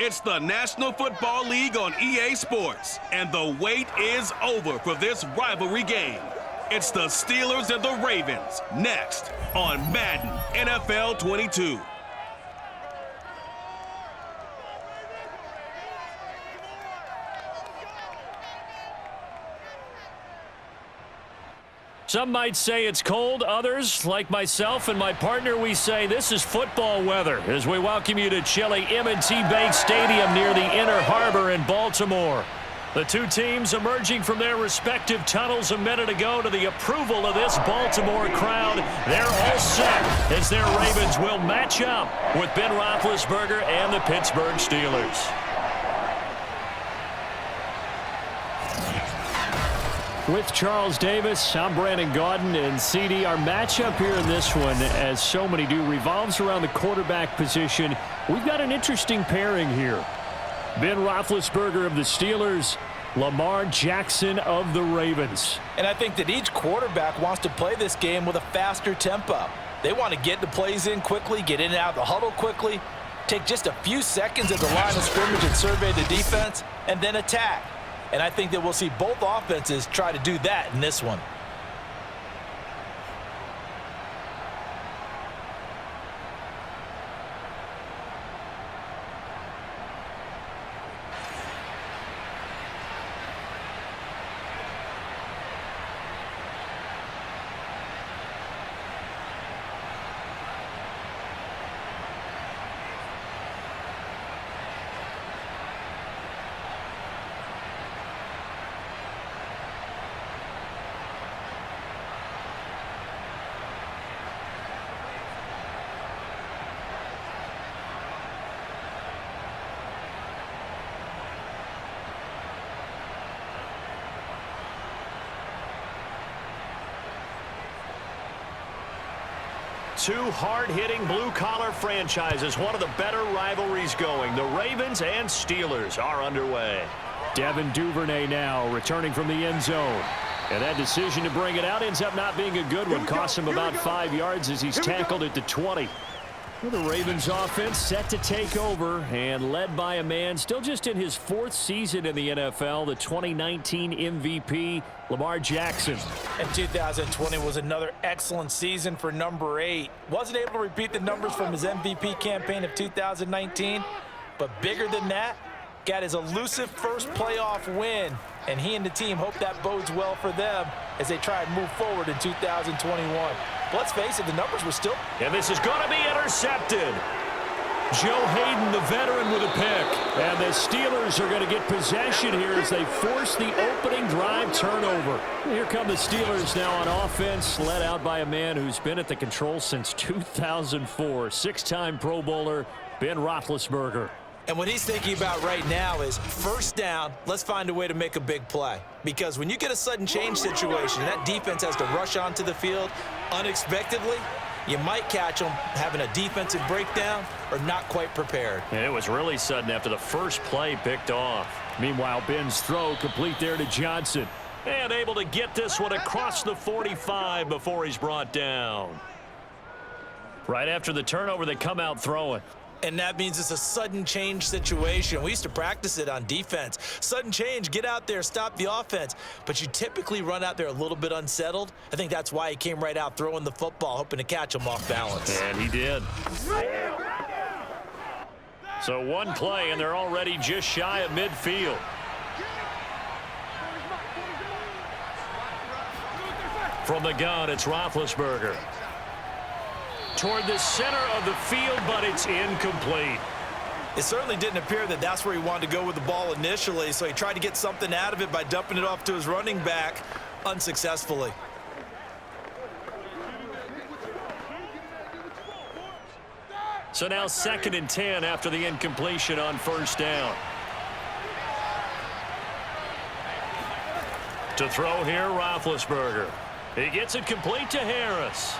It's the National Football League on EA Sports, and the wait is over for this rivalry game. It's the Steelers and the Ravens, next on Madden NFL 22. Some might say it's cold. Others, like myself and my partner, we say this is football weather as we welcome you to chilly M&T Bank Stadium near the Inner Harbor in Baltimore. The two teams emerging from their respective tunnels a minute ago to the approval of this Baltimore crowd. They're all set as their Ravens will match up with Ben Roethlisberger and the Pittsburgh Steelers. With Charles Davis, I'm Brandon Gaudin, and CD, our matchup here in this one, as so many do, revolves around the quarterback position. We've got an interesting pairing here. Ben Roethlisberger of the Steelers, Lamar Jackson of the Ravens. And I think that each quarterback wants to play this game with a faster tempo. They want to get the plays in quickly, get in and out of the huddle quickly, take just a few seconds at the line of scrimmage and survey the defense, and then attack. And I think that we'll see both offenses try to do that in this one. Two hard-hitting blue-collar franchises, one of the better rivalries going. The Ravens and Steelers are underway. Devin Duvernay now returning from the end zone. And that decision to bring it out ends up not being a good one. Costs him about 5 yards as he's tackled at the 20. Well, the Ravens offense set to take over and led by a man still just in his fourth season in the NFL, the 2019 MVP, Lamar Jackson. And 2020 was another excellent season for number 8. Wasn't able to repeat the numbers from his MVP campaign of 2019, but bigger than that, got his elusive first playoff win, and he and the team hope that bodes well for them as they try and move forward in 2021. Let's face it, the numbers were still... And this is going to be intercepted. Joe Hayden, the veteran, with a pick. And the Steelers are going to get possession here as they force the opening drive turnover. Here come the Steelers now on offense, led out by a man who's been at the controls since 2004. Six-time Pro Bowler, Ben Roethlisberger. And what he's thinking about right now is first down, let's find a way to make a big play. Because when you get a sudden change situation, that defense has to rush onto the field unexpectedly. You might catch them having a defensive breakdown or not quite prepared. And it was really sudden after the first play picked off. Meanwhile, Ben's throw complete there to Johnson. And able to get this one across the 45 before he's brought down. Right after the turnover, they come out throwing. And that means it's a sudden change situation. We used to practice it on defense. Sudden change, get out there, stop the offense. But you typically run out there a little bit unsettled. I think that's why he came right out throwing the football, hoping to catch him off balance. And he did. So one play, and they're already just shy of midfield. From the gun, it's Roethlisberger. Toward the center of the field, but it's incomplete. It certainly didn't appear that that's where he wanted to go with the ball initially, so he tried to get something out of it by dumping it off to his running back unsuccessfully. So now 2nd and 10 after the incompletion on first down. To throw here, Roethlisberger. He gets it complete to Harris.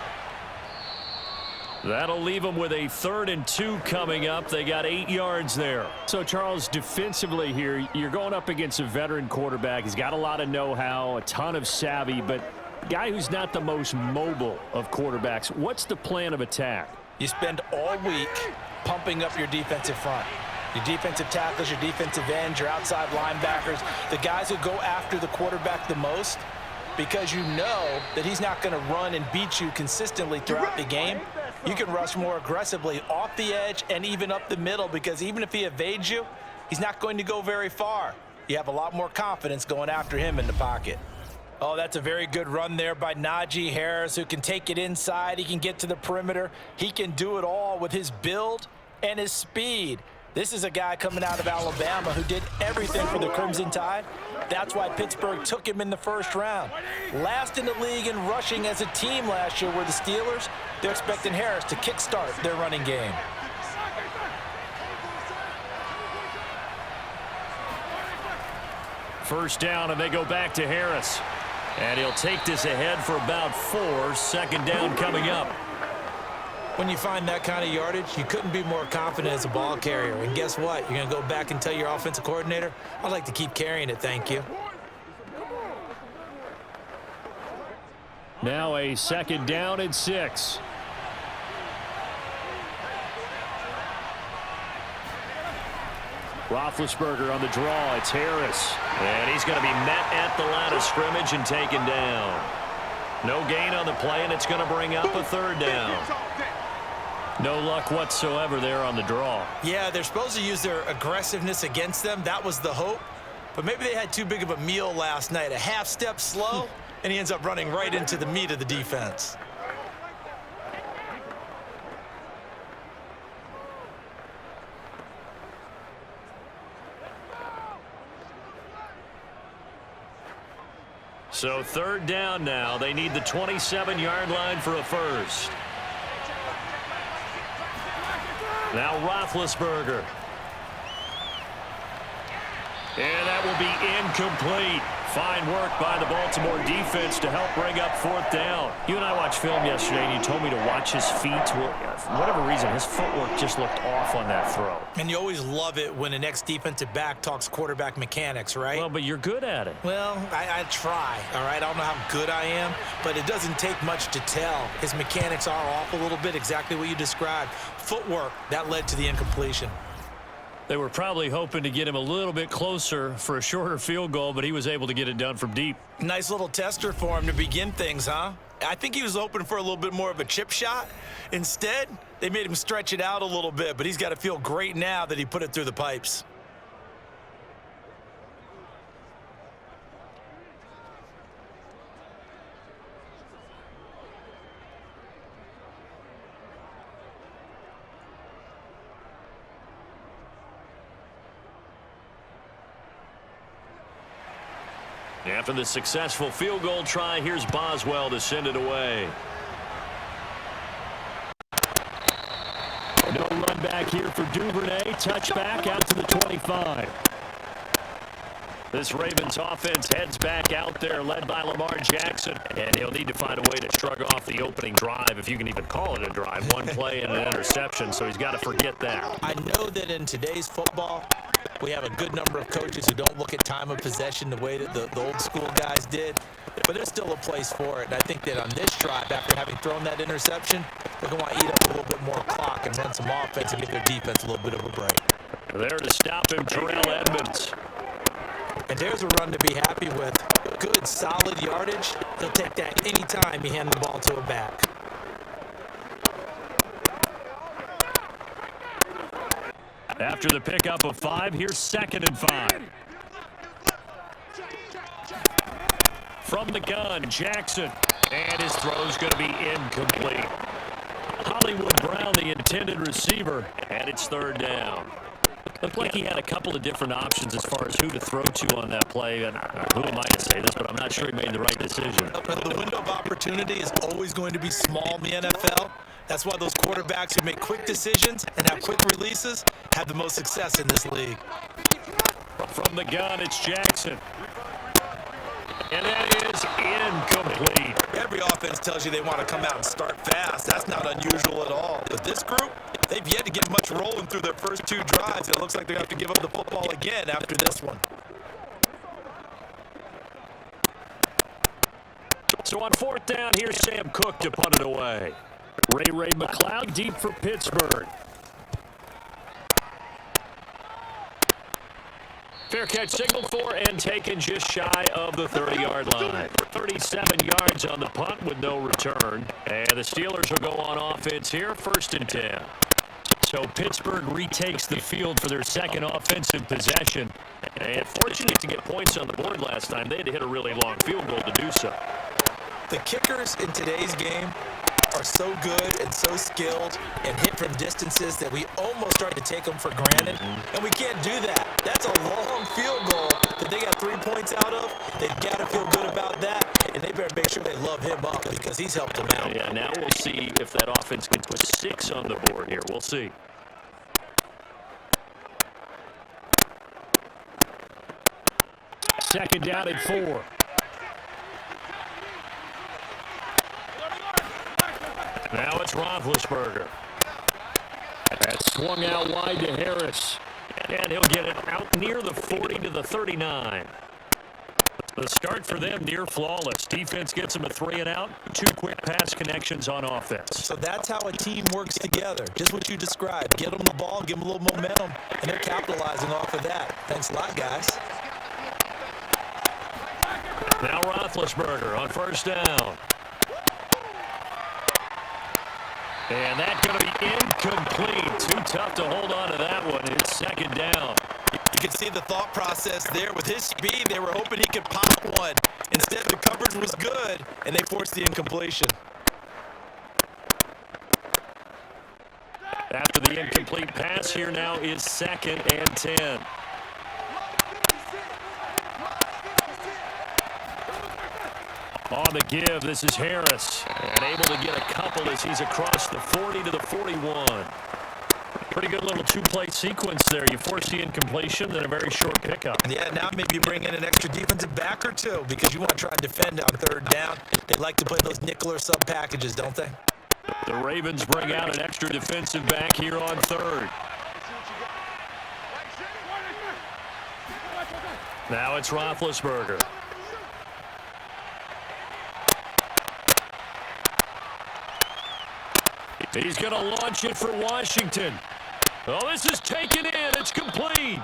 That'll leave them with a 3rd and 2 coming up. They got 8 yards there. So, Charles, defensively here, you're going up against a veteran quarterback. He's got a lot of know-how, a ton of savvy, but a guy who's not the most mobile of quarterbacks. What's the plan of attack? You spend all week pumping up your defensive front. Your defensive tackles, your defensive ends, your outside linebackers, the guys who go after the quarterback the most, because you know that he's not going to run and beat you consistently throughout the game. You can rush more aggressively off the edge and even up the middle, because even if he evades you, he's not going to go very far. You have a lot more confidence going after him in the pocket. Oh, that's a very good run there by Najee Harris, who can take it inside. He can get to the perimeter. He can do it all with his build and his speed. This is a guy coming out of Alabama who did everything for the Crimson Tide. That's why Pittsburgh took him in the first round. Last in the league in rushing as a team last year were the Steelers. They're expecting Harris to kickstart their running game. First down, and they go back to Harris. And he'll take this ahead for about 4. Second down coming up. When you find that kind of yardage, you couldn't be more confident as a ball carrier. And guess what? You're going to go back and tell your offensive coordinator, I'd like to keep carrying it, thank you. Now a second down and 6. Roethlisberger on the draw. It's Harris. And he's going to be met at the line of scrimmage and taken down. No gain on the play, and it's going to bring up a third down. No luck whatsoever there on the draw. Yeah, they're supposed to use their aggressiveness against them. That was the hope. But maybe they had too big of a meal last night. A half step slow, and he ends up running right into the meat of the defense. So third down now. They need the 27-yard line for a first. Now Roethlisberger. And that will be incomplete. Fine work by the Baltimore defense to help bring up fourth down. You and I watched film yesterday, and you told me to watch his feet. For whatever reason, his footwork just looked off on that throw. And you always love it when an ex-defensive back talks quarterback mechanics, right? Well, but you're good at it. Well, I try, all right? I don't know how good I am, but it doesn't take much to tell. His mechanics are off a little bit, exactly what you described. Footwork, that led to the incompletion. They were probably hoping to get him a little bit closer for a shorter field goal, but he was able to get it done from deep. Nice little tester for him to begin things, huh? I think he was hoping for a little bit more of a chip shot. Instead, they made him stretch it out a little bit, but he's got to feel great now that he put it through the pipes. After the successful field goal try, here's Boswell to send it away. No run back here for Duvernay. Touchback out to the 25. This Ravens offense heads back out there, led by Lamar Jackson. And he'll need to find a way to shrug off the opening drive, if you can even call it a drive. One play and an interception, so he's got to forget that. I know that in today's football, we have a good number of coaches who don't look at time of possession the way that the old school guys did, but there's still a place for it. And I think that on this drive, after having thrown that interception, they're going to want to eat up a little bit more clock and run some offense and give their defense a little bit of a break. There to stop him, Terrell Edmonds. And there's a run to be happy with. Good, solid yardage. He'll take that anytime you hand the ball to a back. After the pickup of 5, here's 2nd and 5. From the gun, Jackson. And his throw's going to be incomplete. Hollywood Brown, the intended receiver, and it's 3rd down. Looked like he had a couple of different options as far as who to throw to on that play. And who am I to say this, but I'm not sure he made the right decision. The window of opportunity is always going to be small in the NFL. That's why those quarterbacks who make quick decisions and have quick releases have the most success in this league. From the gun, it's Jackson. And that is incomplete. Every offense tells you they want to come out and start fast. That's not unusual at all. But this group, they've yet to get much rolling through their first 2 drives. It looks like they have to give up the football again after this one. So on 4th down, here's Sam Cook to punt it away. Ray McCloud deep for Pittsburgh. Fair catch signaled for and taken just shy of the 30-yard line. 37 yards on the punt with no return. And the Steelers will go on offense here, 1st and 10. So Pittsburgh retakes the field for their second offensive possession. And fortunate to get points on the board last time. They had to hit a really long field goal to do so. The kickers in today's game are so good and so skilled and hit from distances that we almost start to take them for granted. And we can't do that. That's a long field goal that they got 3 points out of. They've got to feel good about that, and they better make sure they love him up because he's helped them out. Yeah, now we'll see if that offense can put 6 on the board here. We'll see. Second down at 4. Now it's Roethlisberger. That's swung out wide to Harris. And he'll get it out near the 40 to the 39. The start for them near flawless. Defense gets them a 3 and out. 2 quick pass connections on offense. So that's how a team works together. Just what you described. Get them the ball, give them a little momentum, and they're capitalizing off of that. Thanks a lot, guys. Now Roethlisberger on 1st down. And that's going to be incomplete. Too tough to hold on to that one. It's 2nd down. You can see the thought process there. With his speed, they were hoping he could pop one. Instead, the coverage was good, and they forced the incompletion. After the incomplete pass, here now is 2nd and 10. On the give, this is Harris. And able to get a couple as he's across the 40 to the 41. Pretty good little 2-play sequence there. You force the incompletion, then a very short pickup. Yeah, now maybe you bring in an extra defensive back or 2 because you want to try and defend on 3rd down. They like to play those nickel or sub packages, don't they? The Ravens bring out an extra defensive back here on 3rd. Now it's Roethlisberger. He's going to launch it for Washington. Oh, this is taken in. It's complete.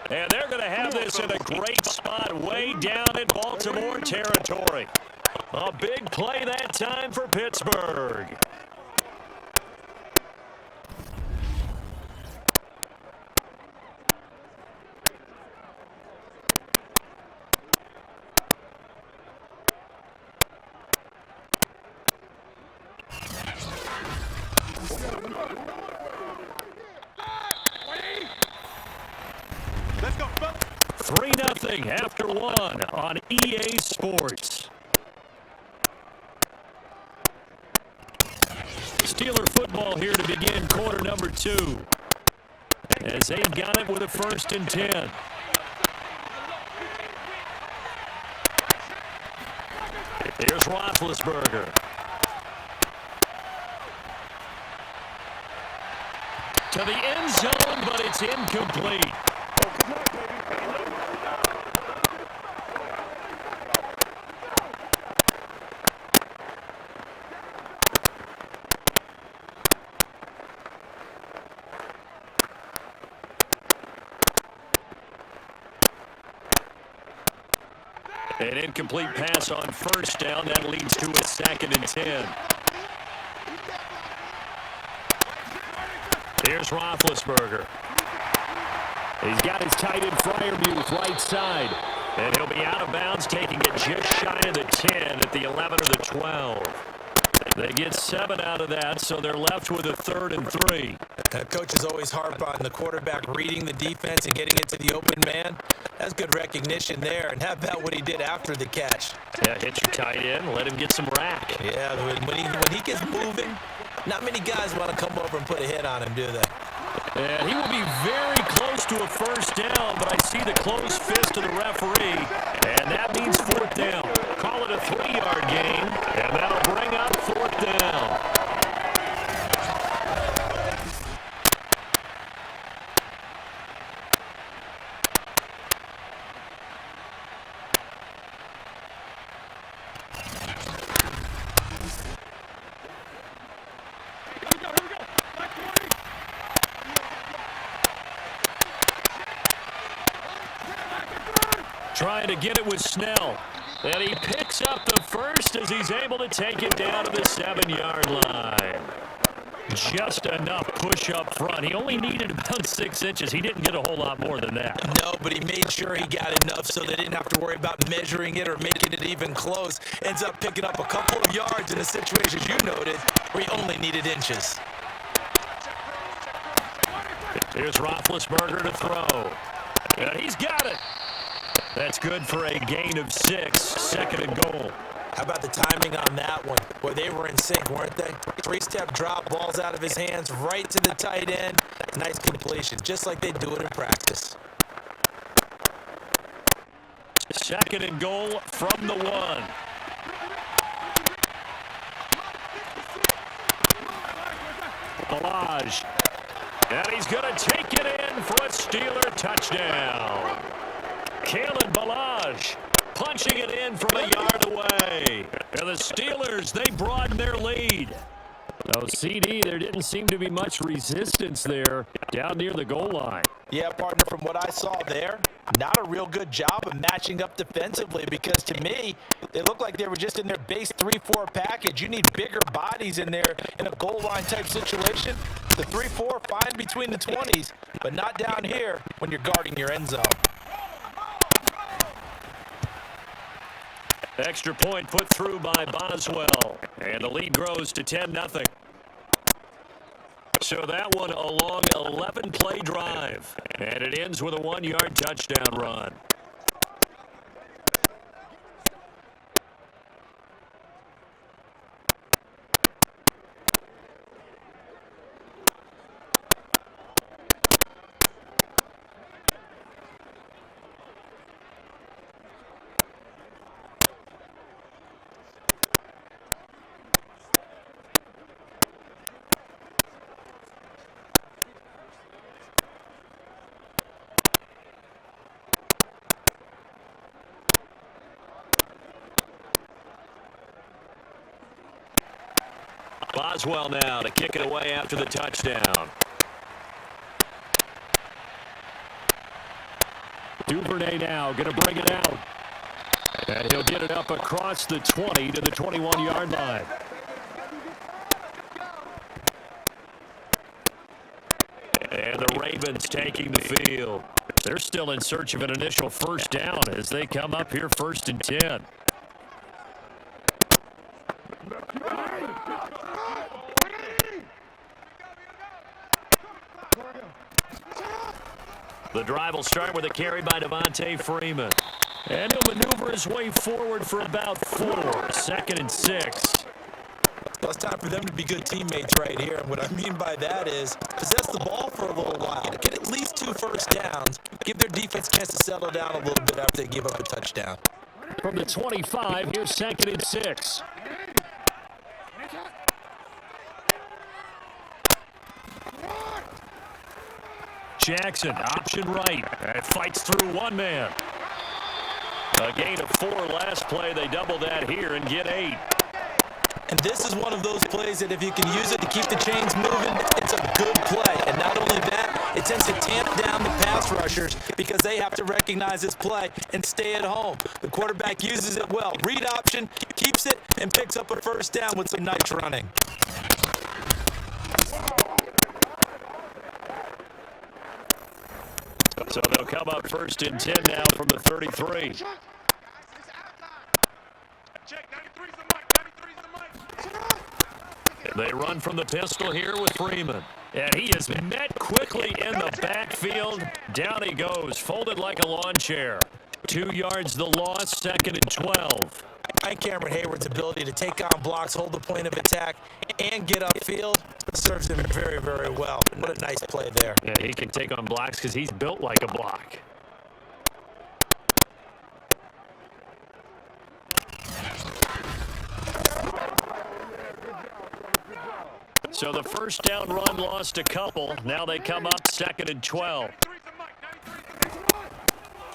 And they're going to have this in a great spot way down in Baltimore territory. A big play that time for Pittsburgh. Let's go. 3-0 after 1 on EA Sports. Steeler football here to begin quarter number 2. As they've got it with a 1st and 10. Here's Roethlisberger. To the end zone, but it's incomplete. An incomplete pass on 1st down. That leads to a 2nd and 10. Here's Roethlisberger. He's got his tight end Freiermuth right side. And he'll be out of bounds, taking it just shy of the 10 at the 11 or the 12. They get 7 out of that, so they're left with a 3rd and 3. Coaches always harp on the quarterback reading the defense and getting it to the open man. That's good recognition there. And how about what he did after the catch? Yeah, hit your tight end, let him get some rack. Yeah, when he gets moving, not many guys want to come over and put a hit on him, do they? And he will be very close to a 1st down, but I see the closed fist of the referee, and that means 4th down. Call it a 3-yard gain, and that'll bring up 4th down. Trying to get it with Snell. And he picks up the first as he's able to take it down to the 7-yard line. Just enough push up front. He only needed about 6 inches. He didn't get a whole lot more than that. No, but he made sure he got enough so they didn't have to worry about measuring it or making it even close. Ends up picking up a couple of yards in a situation, as you noted, where he only needed inches. Here's Roethlisberger to throw. And he's got it. That's good for a gain of 6, 2nd and goal. How about the timing on that one? Boy, they were in sync, weren't they? 3-step drop, balls out of his hands, right to the tight end. Nice completion, just like they do it in practice. 2nd and goal from the 1. Balaj. And he's going to take it in for a Steeler touchdown. Kalen Balaj punching it in from a yard away. And the Steelers, they broaden their lead. So, CD, there didn't seem to be much resistance there down near the goal line. Yeah, partner, from what I saw there, not a real good job of matching up defensively because, to me, they look like they were just in their base 3-4 package. You need bigger bodies in there in a goal line type situation. The 3-4, fine between the 20s, but not down here when you're guarding your end zone. Extra point put through by Boswell. And the lead grows to 10-0. So that one a long 11-play drive. And it ends with a 1-yard touchdown run. Boswell now to kick it away after the touchdown. Duvernay now going to bring it out. And he'll get it up across the 20 to the 21-yard line. And the Ravens taking the field. They're still in search of an initial first down as they come up here 1st and 10. The drive will start with a carry by Devontae Freeman. And he'll maneuver his way forward for about 4. 2nd and 6. Well, it's time for them to be good teammates right here. And what I mean by that is possess the ball for a little while. Get at least 2 first downs. Give their defense a chance to settle down a little bit after they give up a touchdown. From the 25, here's 2nd and 6. Jackson, option right. And fights through one man. A gain of 4 last play. They double that here and get 8. And this is one of those plays that if you can use it to keep the chains moving, it's a good play. And not only that, it tends to tamp down the pass rushers because they have to recognize this play and stay at home. The quarterback uses it well. Read option, keeps it, and picks up a first down with some nice running. So they'll come up 1st and 10 now from the 33. And they run from the pistol here with Freeman. And he is met quickly in the backfield. Down he goes, folded like a lawn chair. 2 yards the loss, 2nd and 12. And Cameron Hayward's ability to take on blocks, hold the point of attack, and get upfield serves him very, very well. What a nice play there. Yeah, he can take on blocks because he's built like a block. So the first down run lost a couple. Now they come up 2nd and 12.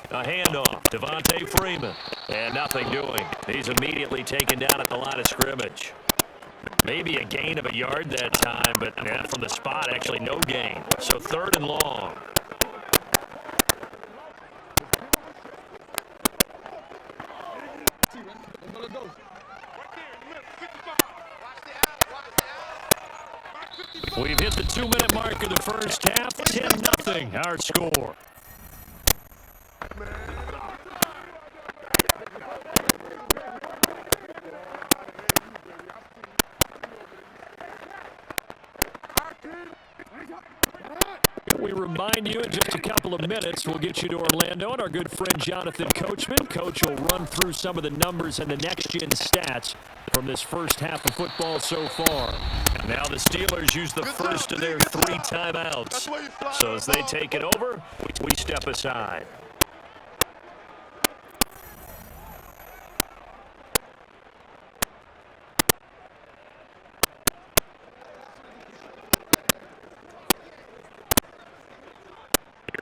A handoff, Devontae Freeman. And nothing doing. He's immediately taken down at the line of scrimmage. Maybe a gain of a yard that time, but from the spot, actually no gain. So 3rd and long. We've hit the 2-minute mark of the first half. 10-0 our score. We remind you in just a couple of minutes, we'll get you to Orlando and our good friend Jonathan Coachman. Coach will run through some of the numbers and the next-gen stats from this first half of football so far. Now the Steelers use the first of their 3 timeouts. So as they take it over, we step aside.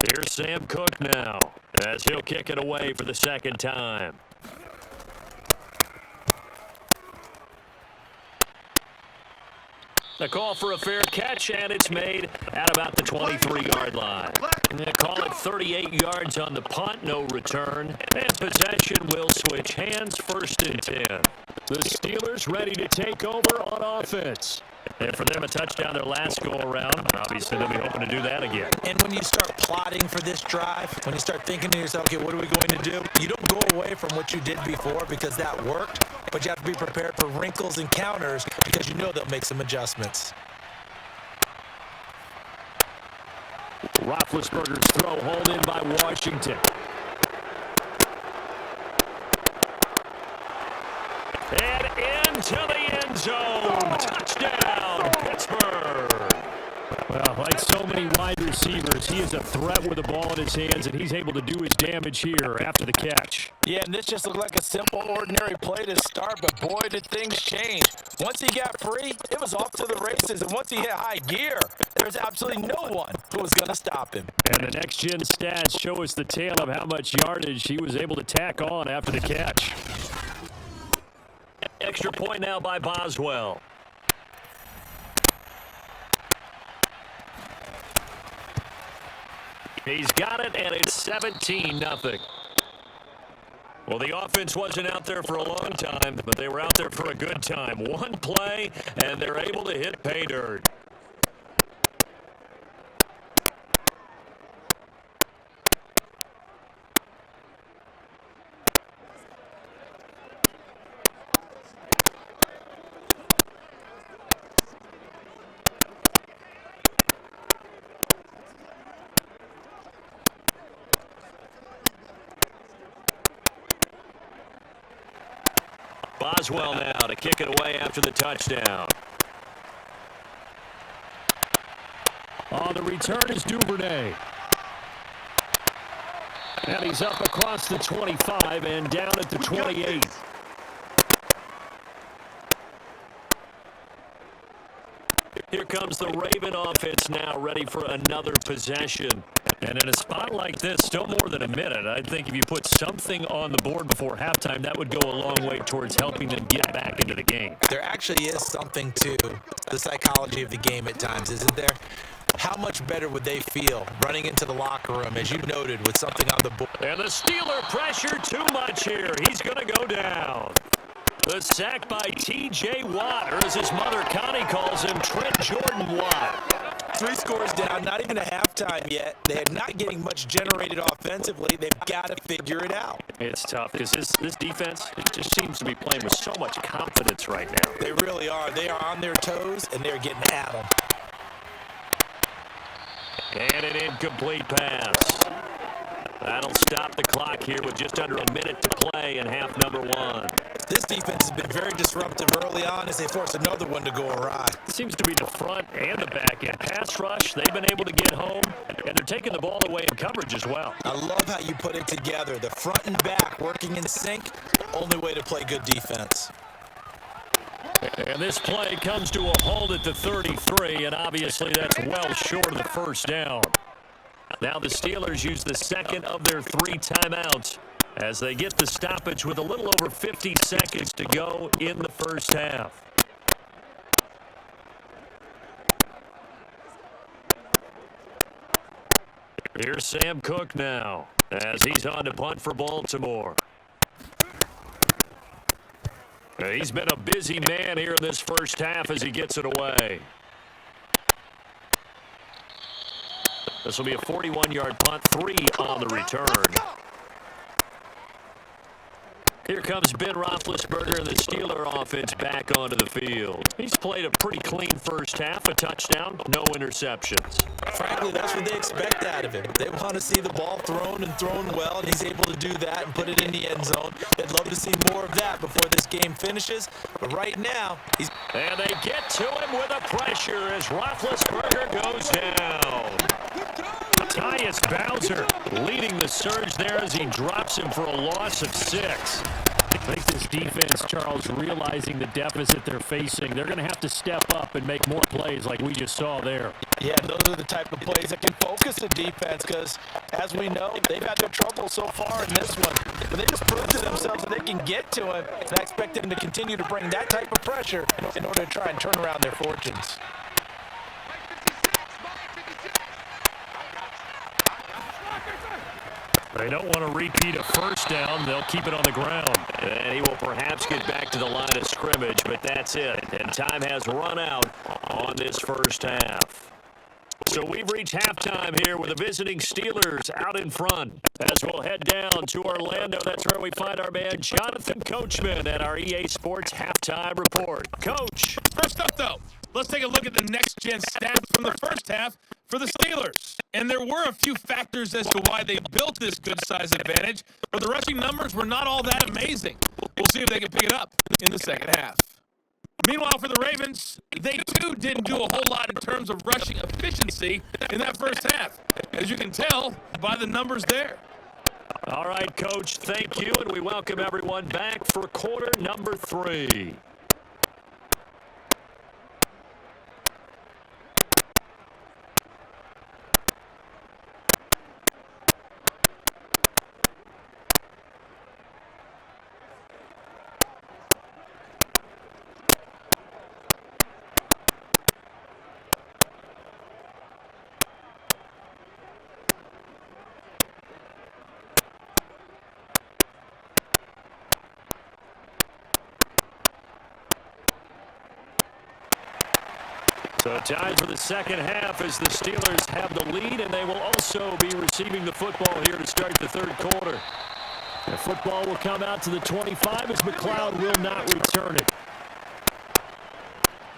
Here's Sam Cook now, as he'll kick it away for the second time. The call for a fair catch, and it's made at about the 23-yard line. And they call it 38 yards on the punt, no return. And possession will switch hands, 1st and 10. The Steelers ready to take over on offense. And for them, a touchdown their last go-around. Obviously, they'll be hoping to do that again. And when you start plotting for this drive, when you start thinking to yourself, okay, what are we going to do? You don't go away from what you did before because that worked, but you have to be prepared for wrinkles and counters because you know they'll make some adjustments. Roethlisberger's throw hauled in by Washington. And into the end zone. Touchdown, Pittsburgh. Well, like so many wide receivers, he is a threat with the ball in his hands, and he's able to do his damage here after the catch. Yeah, and this just looked like a simple, ordinary play to start, but boy, did things change. Once he got free, it was off to the races, and once he hit high gear, there's absolutely no one who was going to stop him. And the next-gen stats show us the tale of how much yardage he was able to tack on after the catch. Extra point now by Boswell. He's got it, and it's 17-0. Well, the offense wasn't out there for a long time, but they were out there for a good time. One play, and they're able to hit pay dirt. Boswell now to kick it away after the touchdown. On the return is Duvernay. And he's up across the 25 and down at the 28. Here comes the Raven offense now, ready for another possession. And in a spot like this, still more than a minute, I think if you put something on the board before halftime, that would go a long way towards helping them get back into the game. There actually is something to the psychology of the game at times, isn't there? How much better would they feel running into the locker room, as you noted, with something on the board? And the Steeler pressure too much here. He's going to go down. The sack by T.J. Watt, or as his mother Connie calls him, Trent Jordan Watt. 3 scores down, not even a halftime yet. They're not getting much generated offensively. They've got to figure it out. It's tough because this defense just seems to be playing with so much confidence right now. They really are. They are on their toes, and they're getting at them. And an incomplete pass. That'll stop the clock here with just under a minute to play in half number 1. This defense has been very disruptive early on as they force another one to go awry. It seems to be the front and the back end. Pass rush, they've been able to get home, and they're taking the ball away in coverage as well. I love how you put it together. The front and back working in sync, only way to play good defense. And this play comes to a hold at the 33, and obviously that's well short of the first down. Now the Steelers use the second of their 3 timeouts as they get the stoppage with a little over 50 seconds to go in the first half. Here's Sam Cook now as he's on to punt for Baltimore. He's been a busy man here in this first half as he gets it away. This will be a 41-yard punt, 3 on the return. Here comes Ben Roethlisberger and the Steeler offense back onto the field. He's played a pretty clean first half, a touchdown, no interceptions. Frankly, that's what they expect out of him. They want to see the ball thrown and thrown well, and he's able to do that and put it in the end zone. They'd love to see more of that before this game finishes, but right now, he's... And they get to him with a pressure as Roethlisberger goes down. Tyus Bowser leading the surge there as he drops him for a loss of 6. I think this defense, Charles, realizing the deficit they're facing, they're going to have to step up and make more plays like we just saw there. Yeah, those are the type of plays that can focus the defense because, as we know, they've had their trouble so far in this one. But they just proved to themselves that they can get to him, and I expect them to continue to bring that type of pressure in order to try and turn around their fortunes. They don't want to repeat a first down. They'll keep it on the ground. And he will perhaps get back to the line of scrimmage, but that's it. And time has run out on this first half. So we've reached halftime here with the visiting Steelers out in front. As we'll head down to Orlando, that's where we find our man Jonathan Coachman at our EA Sports Halftime Report. Coach. First up, though, let's take a look at the next-gen stats from the first half for the Steelers. And there were a few factors as to why they built this good-sized advantage, but the rushing numbers were not all that amazing. We'll see if they can pick it up in the second half. Meanwhile, for the Ravens, they too didn't do a whole lot in terms of rushing efficiency in that first half, as you can tell by the numbers there. All right, Coach, thank you, and we welcome everyone back for quarter number 3. So time for the second half as the Steelers have the lead, and they will also be receiving the football here to start the third quarter. The football will come out to the 25 as McLeod will not return it.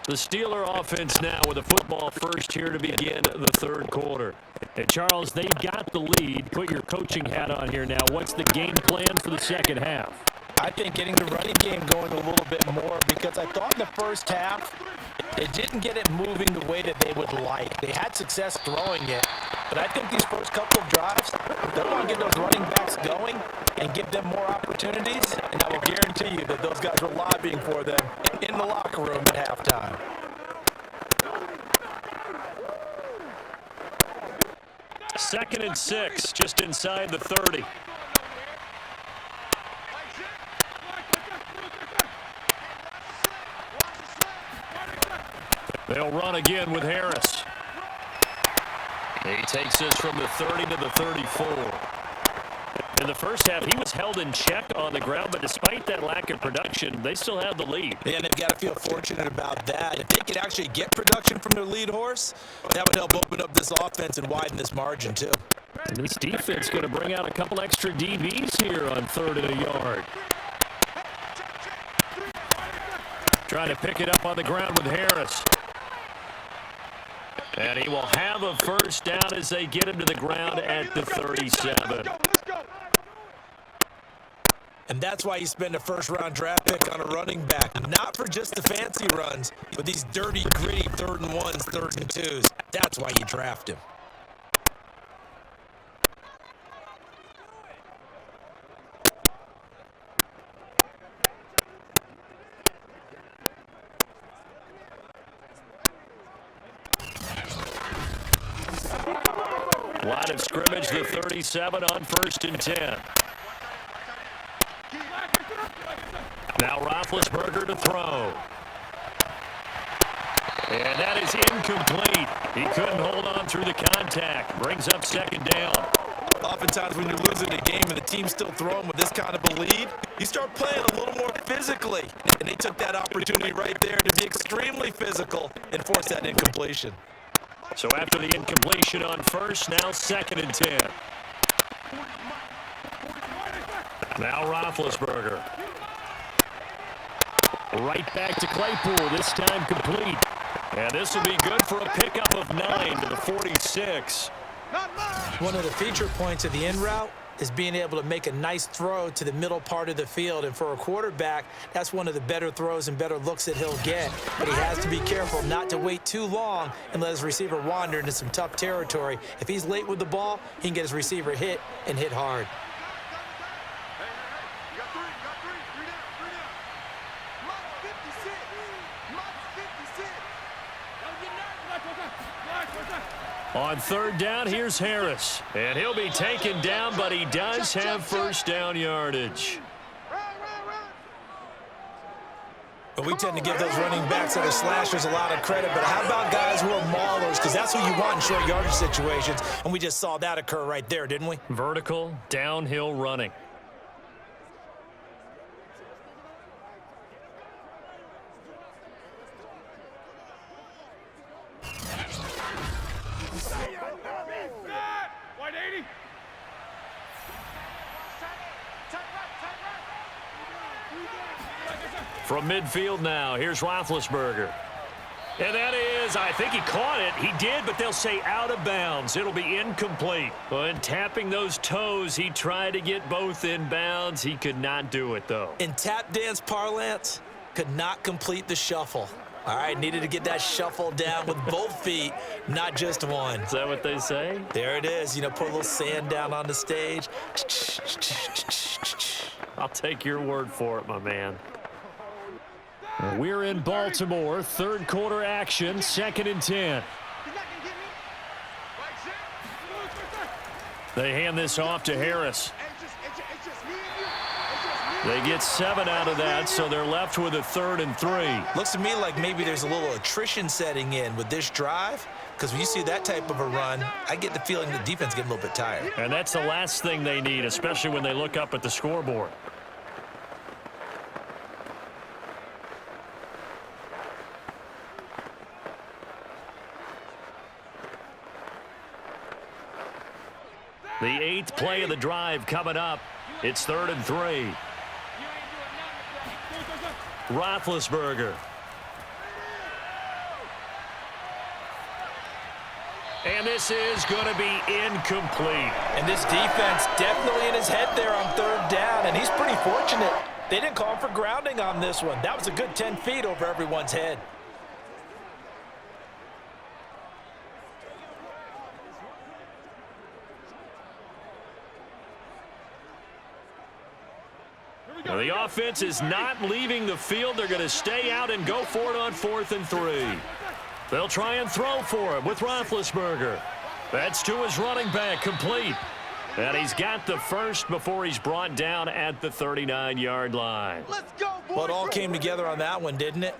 The Steeler offense now with the football first here to begin the third quarter. And Charles, they've got the lead. Put your coaching hat on here now. What's the game plan for the second half? I think getting the running game going a little bit more because I thought in the first half they didn't get it moving the way that they would like. They had success throwing it, but I think these first couple of drives, they want to get those running backs going and give them more opportunities, and I will guarantee you that those guys were lobbying for them in the locker room at halftime. Second and 6, just inside the 30. They'll run again with Harris. He takes us from the 30 to the 34. In the first half, he was held in check on the ground, but despite that lack of production, they still have the lead. And they've got to feel fortunate about that. If they could actually get production from their lead horse, that would help open up this offense and widen this margin, too. And this defense going to bring out a couple extra DBs here on 3rd and a yard. Trying to pick it up on the ground with Harris. And he will have a first down as they get him to the ground at the 37. And that's why you spend a first-round draft pick on a running back, not for just the fancy runs, but these dirty, gritty 3rd and 1s, 3rd and 2s. That's why you draft him. Line of scrimmage, the 37 on 1st and 10. Now Roethlisberger to throw. And that is incomplete. He couldn't hold on through the contact. Brings up 2nd down. Oftentimes when you're losing a game and the team's still throwing with this kind of a lead, you start playing a little more physically. And they took that opportunity right there to be extremely physical and force that incompletion. So after the incompletion on first, now 2nd and 10. Now Roethlisberger. Right back to Claypool, this time complete. And this will be good for a pickup of 9 to the 46. One of the feature points of the in route is being able to make a nice throw to the middle part of the field. And for a quarterback, that's one of the better throws and better looks that he'll get. But he has to be careful not to wait too long and let his receiver wander into some tough territory. If he's late with the ball, he can get his receiver hit and hit hard. On 3rd down, here's Harris. And he'll be taken down, but he does have first down yardage. But we tend to give those running backs that are slashers a lot of credit. But how about guys who are maulers? Because that's who you want in short yardage situations. And we just saw that occur right there, didn't we? Vertical, downhill running. From midfield now, here's Roethlisberger. And that is, I think he caught it. He did, but they'll say out of bounds. It'll be incomplete. And tapping those toes, he tried to get both in bounds. He could not do it, though. In tap dance parlance, could not complete the shuffle. All right, needed to get that shuffle down with both feet, not just one. Is that what they say? There it is. You know, put a little sand down on the stage. I'll take your word for it, my man. We're in Baltimore, 3rd quarter action, 2nd and 10. They hand this off to Harris. They get 7 out of that, so they're left with a 3rd and 3. Looks to me like maybe there's a little attrition setting in with this drive, because when you see that type of a run, I get the feeling the defense getting a little bit tired. And that's the last thing they need, especially when they look up at the scoreboard. The 8th play of the drive coming up. It's 3rd and 3. Roethlisberger. And this is going to be incomplete. And this defense definitely in his head there on 3rd down, and he's pretty fortunate. They didn't call him for grounding on this one. That was a good 10 feet over everyone's head. Now the offense is not leaving the field. They're going to stay out and go for it on 4th and 3. They'll try and throw for him with Roethlisberger. That's to his running back, complete. And he's got the first before he's brought down at the 39-yard line. Let's go, boys. Well, it all came together on that one, didn't it?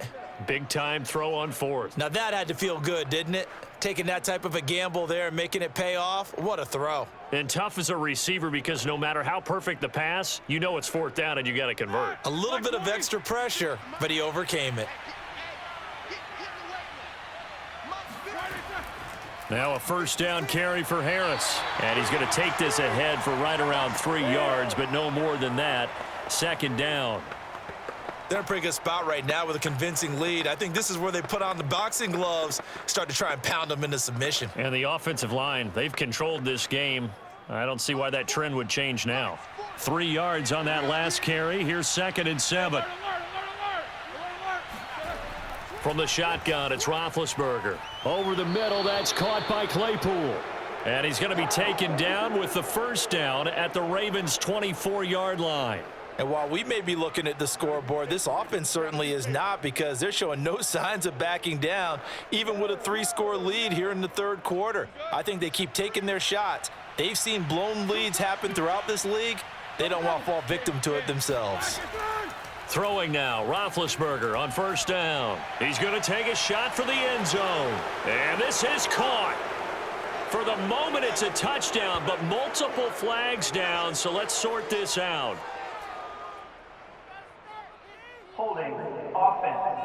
Big-time throw on 4th. Now that had to feel good, didn't it? Taking that type of a gamble there and making it pay off. What a throw. And tough as a receiver because no matter how perfect the pass, you know it's 4th down and you got to convert. A little bit of extra pressure, but he overcame it. Now a 1st down carry for Harris. And he's going to take this ahead for right around 3 yards, but no more than that. 2nd down. They're in a pretty good spot right now with a convincing lead. I think this is where they put on the boxing gloves, start to try and pound them into submission. And the offensive line, they've controlled this game. I don't see why that trend would change now. 3 yards on that last carry. Here's 2nd and 7. From the shotgun, it's Roethlisberger. Over the middle, that's caught by Claypool. And he's going to be taken down with the 1st down at the Ravens' 24-yard line. And while we may be looking at the scoreboard, this offense certainly is not, because they're showing no signs of backing down, even with a 3-score lead here in the 3rd quarter. I think they keep taking their shots. They've seen blown leads happen throughout this league. They don't want to fall victim to it themselves. Throwing now, Roethlisberger on 1st down. He's going to take a shot for the end zone. And this is caught. For the moment, it's a touchdown, but multiple flags down, so let's sort this out. Holding offense.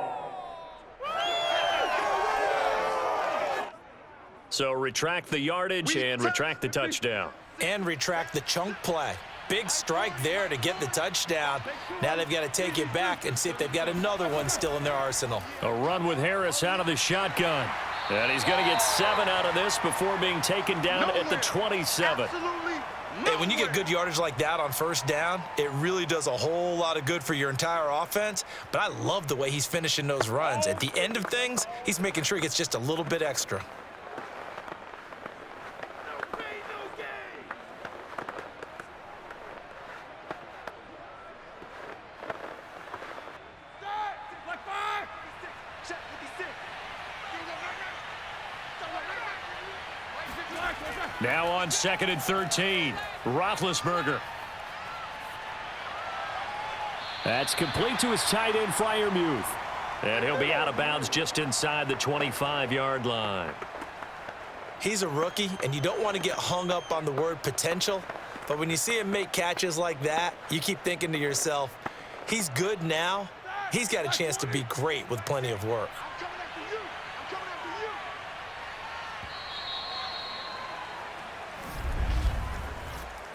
So retract the yardage and retract the touchdown. And retract the chunk play. Big strike there to get the touchdown. Now they've got to take it back and see if they've got another one still in their arsenal. A run with Harris out of the shotgun. And he's going to get 7 out of this before being taken down at the 27. Hey, when you get good yardage like that on first down, it really does a whole lot of good for your entire offense. But I love the way he's finishing those runs. At the end of things, he's making sure he gets just a little bit extra. Now on 2nd and 13, Roethlisberger. That's complete to his tight end, Freiermuth. And he'll be out of bounds just inside the 25-yard line. He's a rookie, and you don't want to get hung up on the word potential. But when you see him make catches like that, you keep thinking to yourself, he's good now. He's got a chance to be great with plenty of work.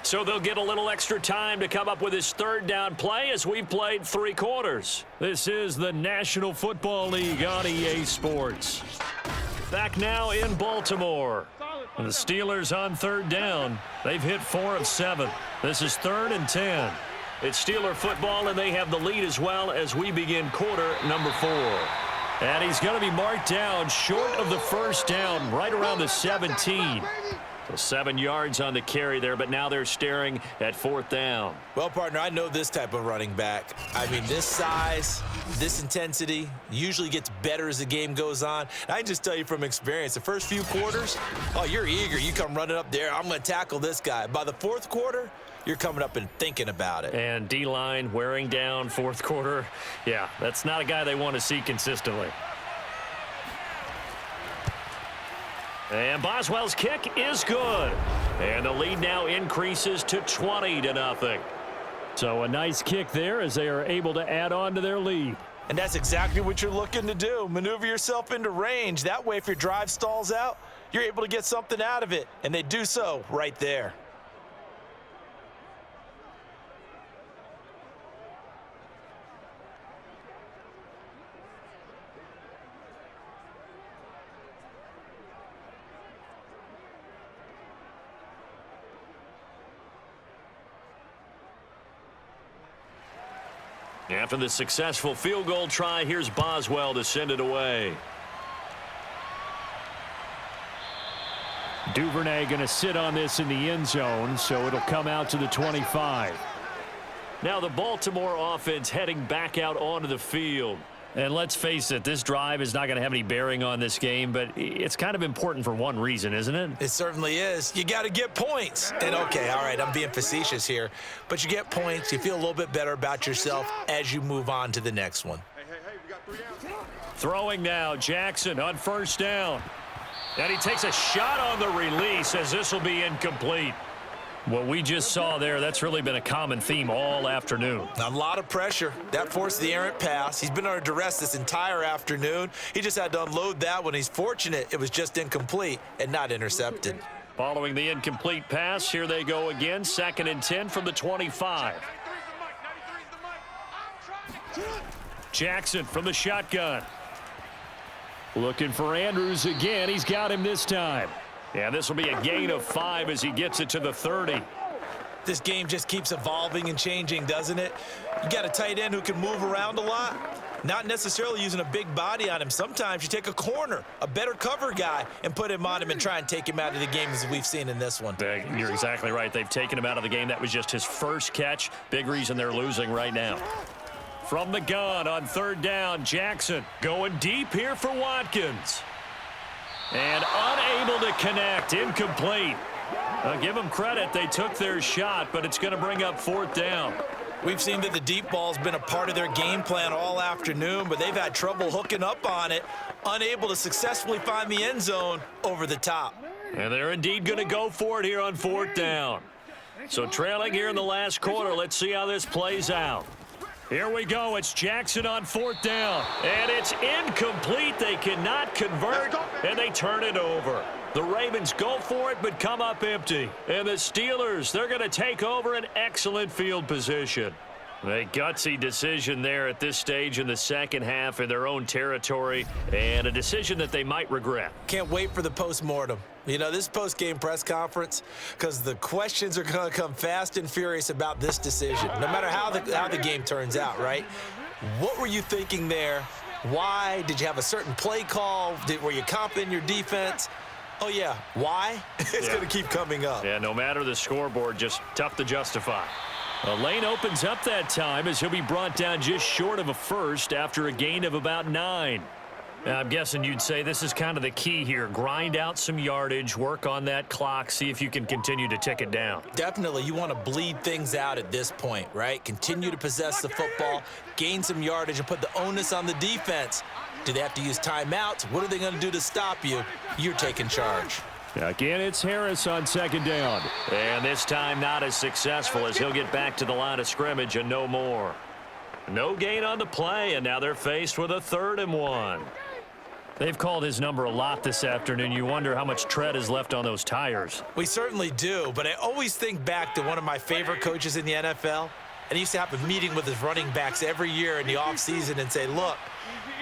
So they'll get a little extra time to come up with his 3rd down play as we've played 3 quarters. This is the National Football League on EA Sports. Back now in Baltimore. The Steelers on 3rd down. They've hit 4 of 7. This is 3rd and 10. It's Steeler football, and they have the lead as well as we begin quarter number 4. And he's going to be marked down short of the first down, right around the 17. So 7 yards on the carry there, but now they're staring at 4th down. Well, partner, I know this type of running back. I mean, this size, this intensity usually gets better as the game goes on. I can just tell you from experience, the first few quarters, oh, you're eager. You come running up there, I'm going to tackle this guy. By the 4th quarter, you're coming up and thinking about it. And D-line wearing down 4th quarter. Yeah, that's not a guy they want to see consistently. And Boswell's kick is good. And the lead now increases to 20-0. So a nice kick there as they are able to add on to their lead. And that's exactly what you're looking to do. Maneuver yourself into range. That way, if your drive stalls out, you're able to get something out of it. And they do so right there. After the successful field goal try, here's Boswell to send it away. Duvernay going to sit on this in the end zone, so it'll come out to the 25. Now the Baltimore offense heading back out onto the field. And let's face it, this drive is not going to have any bearing on this game, but it's kind of important for one reason, isn't it? It certainly is. You got to get points. And, okay, all right, I'm being facetious here. But you get points. You feel a little bit better about yourself as you move on to the next one. Hey, we got 3 outs. Throwing now, Jackson on 1st down. And he takes a shot on the release as this will be incomplete. What we just saw there, that's really been a common theme all afternoon. A lot of pressure. That forced the errant pass. He's been under duress this entire afternoon. He just had to unload that one. He's fortunate it was just incomplete and not intercepted. Following the incomplete pass, here they go again. 2nd and 10 from the 25. Jackson from the shotgun. Looking for Andrews again. He's got him this time. Yeah, this will be a gain of 5 as he gets it to the 30. This game just keeps evolving and changing, doesn't it? You got a tight end who can move around a lot, not necessarily using a big body on him. Sometimes you take a corner, a better cover guy, and put him on him and try and take him out of the game as we've seen in this one. You're exactly right. They've taken him out of the game. That was just his first catch. Big reason they're losing right now. From the gun on 3rd down, Jackson going deep here for Watkins. And unable to connect, incomplete. I'll give them credit, they took their shot, but it's going to bring up 4th down. We've seen that the deep ball's been a part of their game plan all afternoon, but they've had trouble hooking up on it, unable to successfully find the end zone over the top. And they're indeed going to go for it here on 4th down. So trailing here in the last quarter, let's see how this plays out. Here we go. It's Jackson on 4th down. And it's incomplete. They cannot convert, and they turn it over. The Ravens go for it, but come up empty. And the Steelers, they're going to take over an excellent field position. A gutsy decision there at this stage in the second half in their own territory, and a decision that they might regret. Can't wait for the postmortem. You know, this post-game press conference, because the questions are going to come fast and furious about this decision, no matter how the game turns out, right? What were you thinking there? Why? Did you have a certain play call? Were you confident in your defense? Oh, yeah. Why? It's going to keep coming up. Yeah, no matter the scoreboard, just tough to justify. A lane opens up that time as he'll be brought down just short of a first after a gain of about 9. Now, I'm guessing you'd say this is kind of the key here. Grind out some yardage, work on that clock, see if you can continue to tick it down. Definitely, you want to bleed things out at this point, right? Continue to possess the football, gain some yardage, and put the onus on the defense. Do they have to use timeouts? What are they going to do to stop you? You're taking charge. Again, it's Harris on 2nd down. And this time not as successful as he'll get back to the line of scrimmage and no more. No gain on the play, and now they're faced with a 3rd and 1. They've called his number a lot this afternoon. You wonder how much tread is left on those tires. We certainly do, but I always think back to one of my favorite coaches in the NFL. And he used to have a meeting with his running backs every year in the offseason and say, look,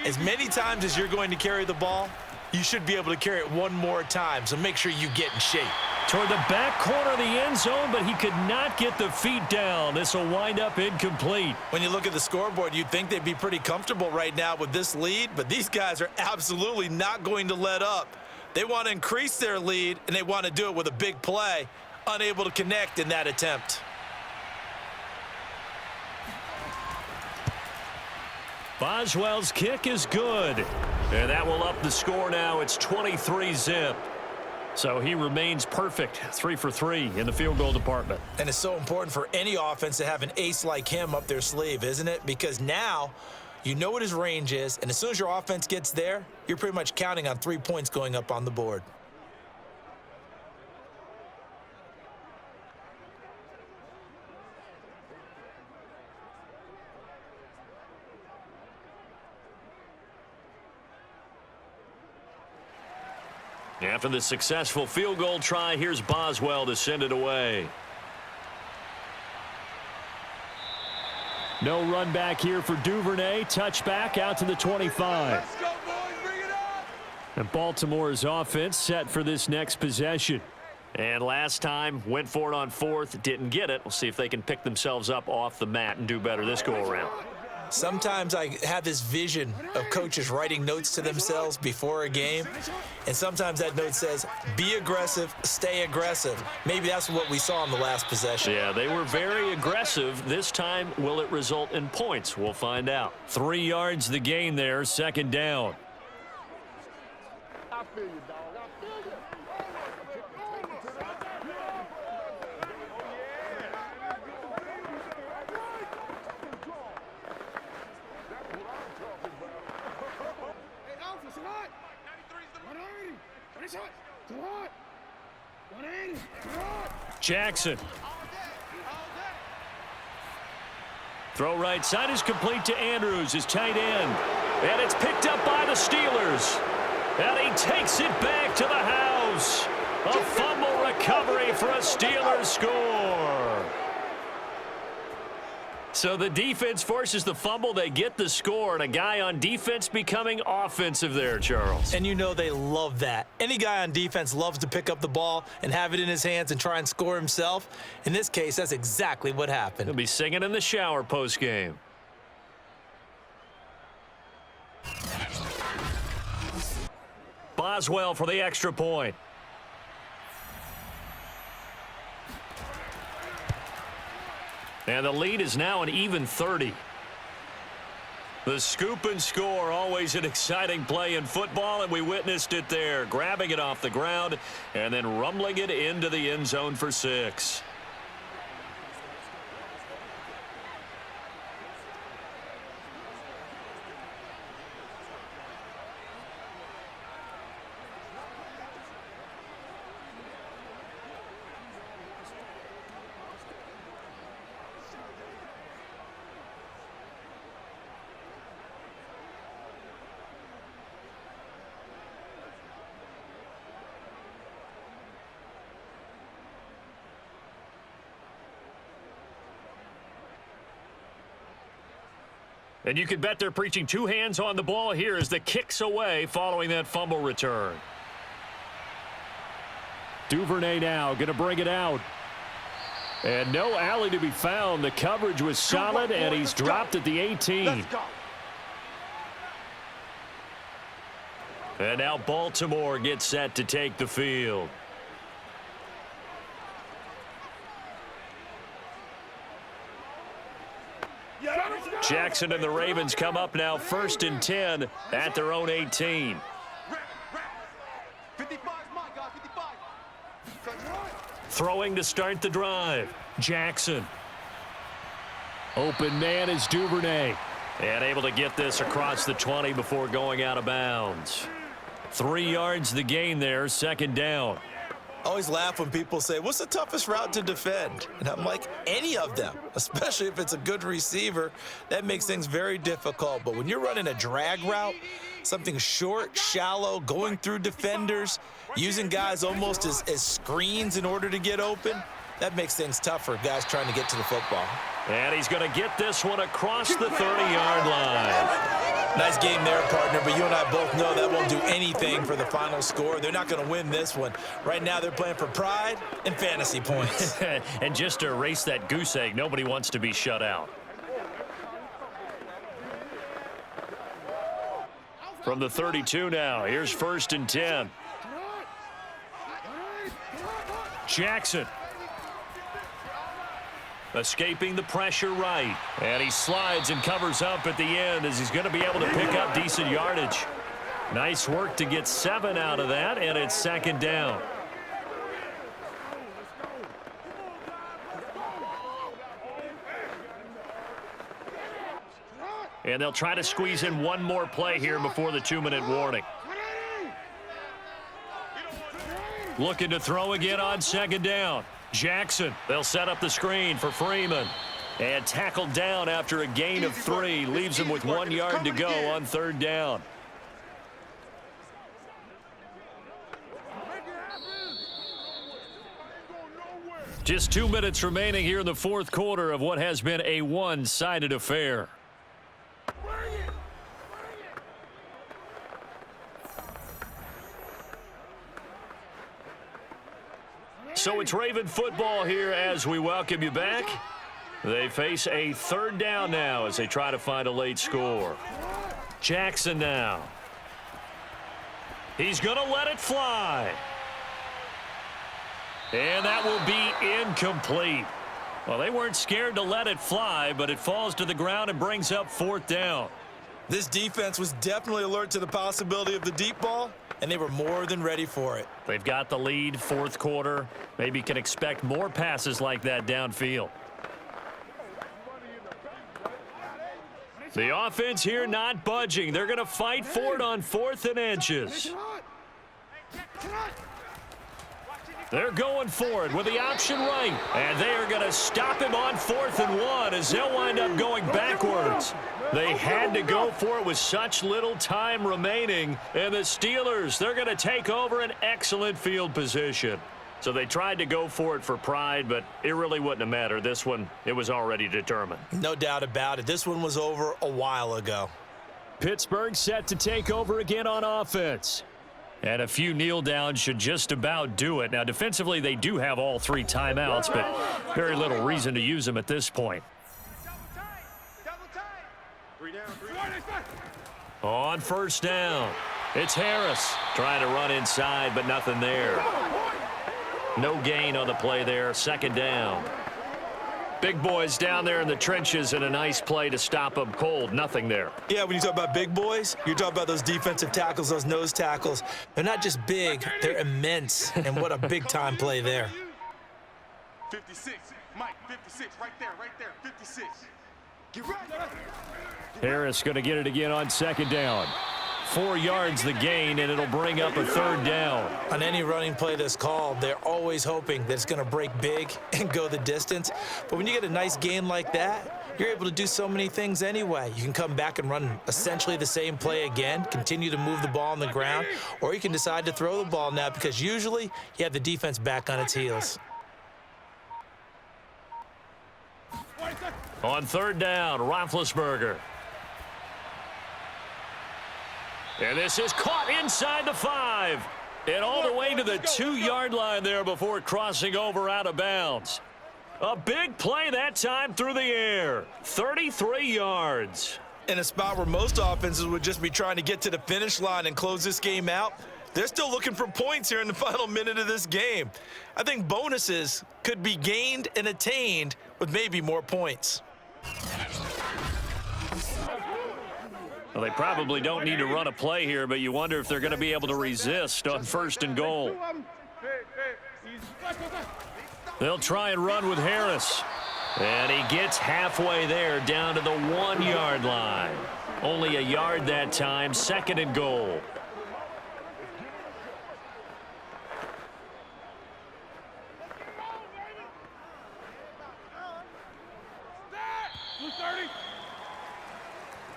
as many times as you're going to carry the ball, you should be able to carry it one more time, so make sure you get in shape. Toward the back corner of the end zone, but he could not get the feet down. This will wind up incomplete. When you look at the scoreboard, you'd think they'd be pretty comfortable right now with this lead, but these guys are absolutely not going to let up. They want to increase their lead, and they want to do it with a big play, unable to connect in that attempt. Boswell's kick is good. And that will up the score now. It's 23-zip. So he remains perfect, 3 for 3 in the field goal department. And it's so important for any offense to have an ace like him up their sleeve, isn't it? Because now you know what his range is, and as soon as your offense gets there, you're pretty much counting on 3 points going up on the board. After the successful field goal try, here's Boswell to send it away. No run back here for Duvernay. Touchback out to the 25. Let's go, boys. Bring it up. And Baltimore's offense set for this next possession. And last time, went for it on 4th, didn't get it. We'll see if they can pick themselves up off the mat and do better this go-around. Sometimes I have this vision of coaches writing notes to themselves before a game, and sometimes that note says, be aggressive, stay aggressive. Maybe that's what we saw in the last possession. Yeah, they were very aggressive. This time, will it result in points? We'll find out. 3 yards the gain there, 2nd down. I feel you, dog. I feel you. Jackson. Throw right side is complete to Andrews, his tight end. And it's picked up by the Steelers. And he takes it back to the house. A fumble recovery for a Steelers score. So the defense forces the fumble. They get the score, and a guy on defense becoming offensive there, Charles. And you know they love that. Any guy on defense loves to pick up the ball and have it in his hands and try and score himself. In this case, that's exactly what happened. He'll be singing in the shower post-game. Boswell for the extra point. And the lead is now an even 30. The scoop and score, always an exciting play in football, and we witnessed it there, grabbing it off the ground and then rumbling it into the end zone for 6. And you can bet they're preaching two hands on the ball here as the kick's away following that fumble return. Duvernay now going to bring it out. And no alley to be found. The coverage was solid, and he's dropped at the 18. And now Baltimore gets set to take the field. Jackson and the Ravens come up now 1st and 10 at their own 18. Throwing to start the drive. Jackson. Open man is Duvernay. And able to get this across the 20 before going out of bounds. 3 yards the gain there, 2nd down. I always laugh when people say, what's the toughest route to defend? And I'm like, any of them, especially if it's a good receiver. That makes things very difficult. But when you're running a drag route, something short, shallow, going through defenders, using guys almost as screens in order to get open, that makes things tough for guys trying to get to the football. And he's going to get this one across the 30-yard line. Nice game there, partner, but you and I both know that won't do anything for the final score. They're not going to win this one. Right now, they're playing for pride and fantasy points. And just to erase that goose egg, nobody wants to be shut out. From the 32 now, here's 1st and 10. Jackson. Escaping the pressure right. And he slides and covers up at the end as he's going to be able to pick up decent yardage. Nice work to get 7 out of that, and it's 2nd down. And they'll try to squeeze in one more play here before the 2-minute warning. Looking to throw again on 2nd down. Jackson, they'll set up the screen for Freeman. And tackled down after a gain of 3. Leaves him with 1 yard to go on 3rd down. Just 2 minutes remaining here in the 4th quarter of what has been a one-sided affair. So it's Raven football here as we welcome you back. They face a 3rd down now as they try to find a late score. Jackson now. He's going to let it fly. And that will be incomplete. Well, they weren't scared to let it fly, but it falls to the ground and brings up 4th down. This defense was definitely alert to the possibility of the deep ball, and they were more than ready for it. They've got the lead, 4th quarter. Maybe can expect more passes like that downfield. The offense here not budging. They're going to fight for it on 4th and inches. They're going for it with the option right. And they are going to stop him on 4th and 1 as they'll wind up going backwards. They had to go for it with such little time remaining. And the Steelers, they're going to take over an excellent field position. So they tried to go for it for pride, but it really wouldn't have mattered. This one, it was already determined. No doubt about it. This one was over a while ago. Pittsburgh set to take over again on offense. And a few kneel downs should just about do it. Now, defensively, they do have all 3 timeouts, but very little reason to use them at this point. On 1st down, it's Harris trying to run inside, but nothing there. No gain on the play there, 2nd down. Big boys down there in the trenches and a nice play to stop them cold. Nothing there. Yeah, when you talk about big boys, you're talking about those defensive tackles, those nose tackles. They're not just big, they're immense. And what a big-time play there. 56, Mike, 56, right there, 56. Get right. Harris going to get it again on 2nd down. 4 yards the gain, and it'll bring up a 3rd down. On any running play that's called, they're always hoping that it's going to break big and go the distance. But when you get a nice gain like that, you're able to do so many things anyway. You can come back and run essentially the same play again, continue to move the ball on the ground, or you can decide to throw the ball now because usually you have the defense back on its heels. On 3rd down, Roethlisberger. And this is caught inside the 5. And all the way to the 2-yard line there before crossing over out of bounds. A big play that time through the air. 33 yards. In a spot where most offenses would just be trying to get to the finish line and close this game out, they're still looking for points here in the final minute of this game. I think bonuses could be gained and attained with maybe more points. Well, they probably don't need to run a play here, but you wonder if they're going to be able to resist on 1st and goal. They'll try and run with Harris. And he gets halfway there down to the 1-yard line. Only a yard that time, 2nd and goal.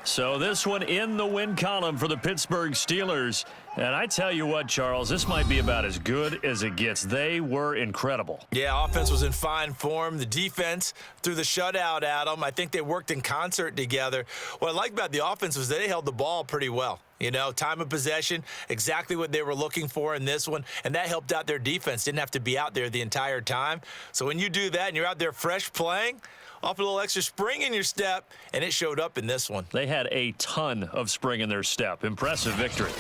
So this one in the win column for the Pittsburgh Steelers. And I tell you what, Charles, this might be about as good as it gets. They were incredible. Yeah, offense was in fine form. The defense threw the shutout at them. I think they worked in concert together. What I like about the offense was they held the ball pretty well. You know, time of possession, exactly what they were looking for in this one, and that helped out their defense. Didn't have to be out there the entire time. So when you do that and you're out there fresh playing, off a little extra spring in your step, and it showed up in this one. They had a ton of spring in their step. Impressive victory.